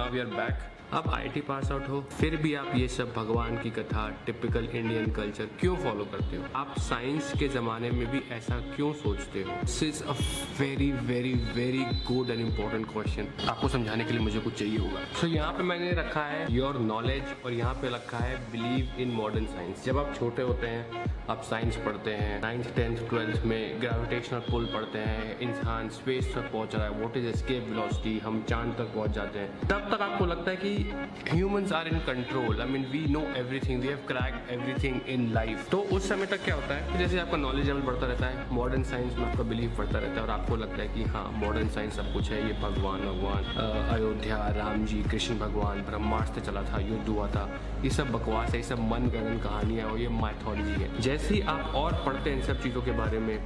Now we are back. आप IT pass out हो, फिर भी आप ये सब भगवान की कथा, टिपिकल इंडियन कल्चर क्यों फॉलो करते हो? आप साइंस के ज़माने में भी ऐसा क्यों सोचते हो? This is a very very very good and important question. आपको समझाने के लिए मुझे कुछ चाहिए होगा। सो यहाँ पे मैंने रखा है योर नॉलेज और यहाँ पे रखा है बिलीव इन मॉडर्न साइंस। जब आप छोटे होते हैं, आप साइंस पढ़ते हैं, 9th 10th 12th में ग्रेविटेशनल पुल पढ़ते हैं, इंसान स्पेस तक पहुंच रहा है, व्हाट इज एस्केप वेलोसिटी, हम चांद तक पहुंच जाते हैं। तब तक आपको लगता है कि humans are in control, I mean we know everything, we have cracked everything in life. तो उस समय तक क्या होता है कि जैसे आपका नॉलेज लेवल बढ़ता रहता है, मॉडर्न साइंस में आपका बिलीव बढ़ता रहता है और आपको लगता है कि हाँ मॉडर्न साइंस सब कुछ है, ये भगवान अयोध्या, राम जी, कृष्ण भगवान, ब्रह्मास्त्र चला था, युद्ध हुआ था, ये सब बकवास है, ये सब मन गणन कहानियाँ और ये माइथोलॉजी है। जैसे ही आप और पढ़ते हैं इन सब चीज़ों के बारे में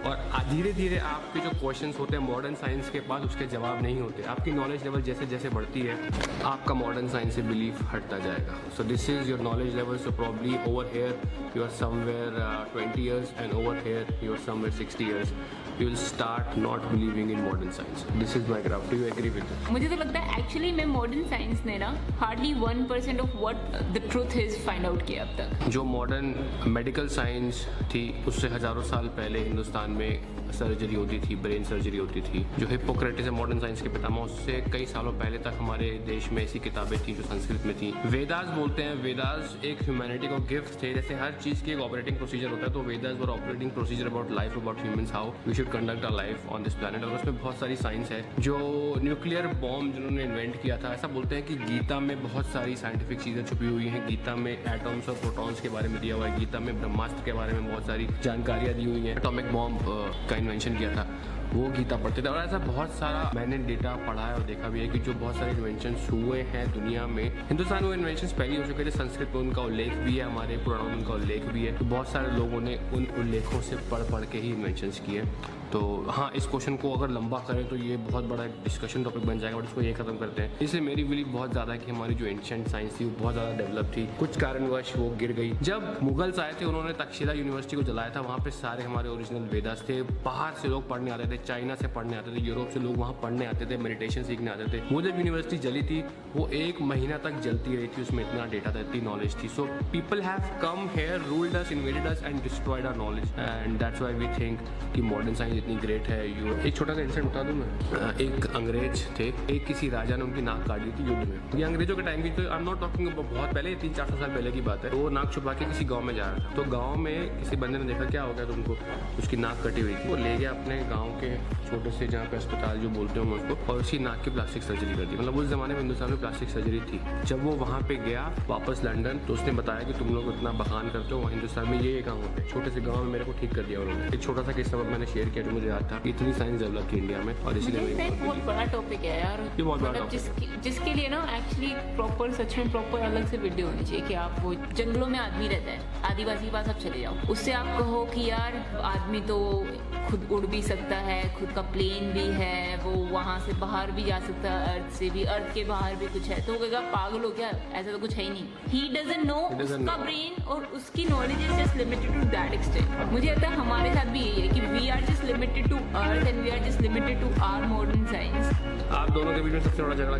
और धीरे धीरे आपके जो क्वेश्चंस होते हैं मॉडर्न साइंस के पास, उसके जवाब नहीं होते। आपकी नॉलेज लेवल जैसे जैसे बढ़ती है, आपका मॉडर्न साइंस से बिलीफ हटता जाएगा। So this is your knowledge level. So probably over here you are somewhere 20 years and over here you are somewhere 60 years. You will start not believing in modern science. This is my graph. Do you agree with it? मुझे तो लगता है actually में modern science ने ना hardly 1% of what the truth is find out किया अब तक। जो मॉडर्न मेडिकल साइंस थी उससे हजारों साल पहले हिंदुस्तान में सर्जरी होती थी, ब्रेन सर्जरी होती थी। जो हिप्पोक्रेटिस है मॉडर्न साइंस के पितामह, उससे कई सालों पहले तक हमारे देश में ऐसी किताबें थी जो संस्कृत में थी। वेदास बोलते हैं, वेदास एक ह्यूमैनिटी को गिफ्ट थे। जैसे हर चीज़ की एक ऑपरेटिंग प्रोसीजर होता है, तो वेदास और operating procedure about life, about humans, how we should conduct our life on this planet. और उसमें बहुत सारी साइंस है। जो न्यूक्लियर बॉम्ब जिन्होंने इन्वेंट किया था, ऐसा बोलते हैं कि गीता में बहुत सारी साइंटिफिक चीज़ें छुपी हुई हैं। गीता में एटम्स और प्रोटॉन्स के बारे में दिया हुआ है, गीता में ब्रह्मास्त्र के बारे में बहुत सारी जानकारियाँ दी हुई हैं। एटॉमिक बॉम्ब का इन्वेंशन किया था, वो गीता पढ़ते थे। और ऐसा बहुत सारा मैंने डेटा पढ़ा है और देखा भी है कि जो बहुत सारे इन्वेंशंस हुए हैं दुनिया में, हिंदुस्तान में इन्वेंशंस पहले हो चुके थे। संस्कृत में उनका उल्लेख भी है, हमारे पुराणों में उनका उल्लेख भी है। तो बहुत सारे लोगों ने उन उल्लेखों से पढ़ के ही इन्वेंशंस किए। तो हाँ, इस क्वेश्चन को अगर लंबा करें तो ये बहुत बड़ा डिस्कशन टॉपिक बन जाएगा, बट इसको ये खत्म करते हैं। इससे मेरी बिलीव बहुत ज़्यादा है कि हमारी जो एंशिएंट साइंस थी वो बहुत ज़्यादा डेवलप थी। कुछ कारणवश वो गिर गई। जब मुगल्स आए थे, उन्होंने तक्षशिला यूनिवर्सिटी को जलाया था। वहाँ पे सारे हमारे ओरिजिनल वेदास थे। बाहर से लोग पढ़ने आते थे, चाइना से पढ़ने आते थे, यूरोप से लोग वहाँ पढ़ने आते थे, मेडिटेशन सीखने आते थे। वो जब यूनिवर्सिटी जली थी, वो 1 महीना तक जलती रही थी। उसमें इतना डेटा था, इतनी नॉलेज थी। So people have come here, ruled us, invaded us and destroyed our knowledge, and that's why we think कि मॉडर्न साइंस इतनी ग्रेट है। एक छोटा सा इंसिडेंट बता दूं मैं। एक अंग्रेज थे, एक किसी राजा ने उनकी नाक काट दी थी युद्ध में। ये अंग्रेजों के टाइम की, तो आई एम नॉट टॉकिंग बहुत पहले, 300-400 साल पहले की बात है। तो वो नाक छुपा के किसी गांव में जा रहा था। तो गांव में किसी बंदे ने देखा क्या हो गया तुमको, उसकी नाक कटी हुई थी। वो ले गया अपने गाँव के छोटे से जहाँ पे अस्पताल जो बोलते हैं उसको, और उसकी नाक की प्लास्टिक सर्जरी कर दी। मतलब उस जमाने में हिंदुस्तान में प्लास्टिक सर्जरी थी। जब वो वहाँ पे गया वापस लंदन, तो उसने बताया कि तुम लोग इतना बखान करते हो, हिंदुस्तान में ये गाँव होते हैं। छोटे से गाँव में मेरे को ठीक कर दिया उन्होंने। एक छोटा सा किस्सा मैंने शेयर किया जो मुझे याद था। इतनी साइंस डेवलप थी इंडिया में, और इसीलिए बहुत बड़ा टॉपिक है यार। ये बहुत बड़ा मतलब जिसके लिए ना एक्चुअली प्रॉपर, सच में प्रॉपर अलग से वीडियो होनी चाहिए। कि आप वो जंगलों में आदमी रहता है, आदिवासी के पास आप चले जाओ, उससे आप कहो कि यार आदमी तो खुद उड़ भी सकता है, खुद का प्लेन भी है, वो वहाँ से बाहर भी जा सकता है, अर्थ से भी, अर्थ के बाहर भी कुछ है। तो वो कहेगा पागल हो क्या, ऐसा तो कुछ है ही नहीं। ही डजंट नो, उसका ब्रेन और उसकी knowledge is just limited to that extent. मुझे लगता है हमारे साथ भी यही है कि we are just limited to earth and we are just limited to our modern science. आप दोनों के बीच में सबसे बड़ा झगड़ा